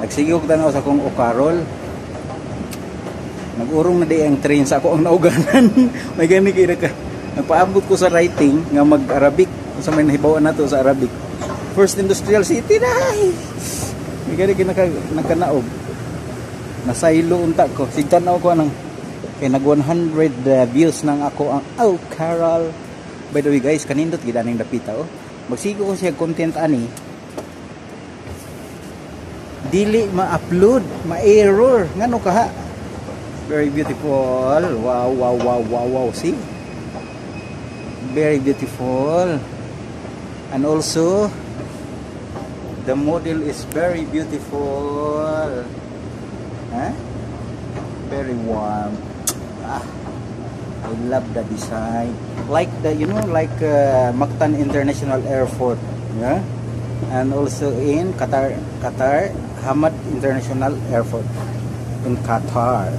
Nagsigog tanaw sa akong Ocarol. Nag-urong na di ang train sa ako ang nauganan. May gani kaya nagpaabot ko sa writing nga mag-Arabic. Sa may nahibawan na to sa Arabic. First Industrial City na. May gani kaya nagkanaog. Nasaylo unta ko. Sigtanaw ko anang kay nag 100 views ng ako ang Ocarol. By the way guys, kanindot gid aning dapita oh. Magsigo ko siya content ani. Dili ma-upload, ma-error. Ngano kaha? Very beautiful. Wow, wow, wow, wow, wow. See? Very beautiful. And also the model is very beautiful. Huh? Very warm. I love the design. Like the, you know, like Mactan International Airport, yeah, and also in Qatar, Hamad International Airport in Qatar.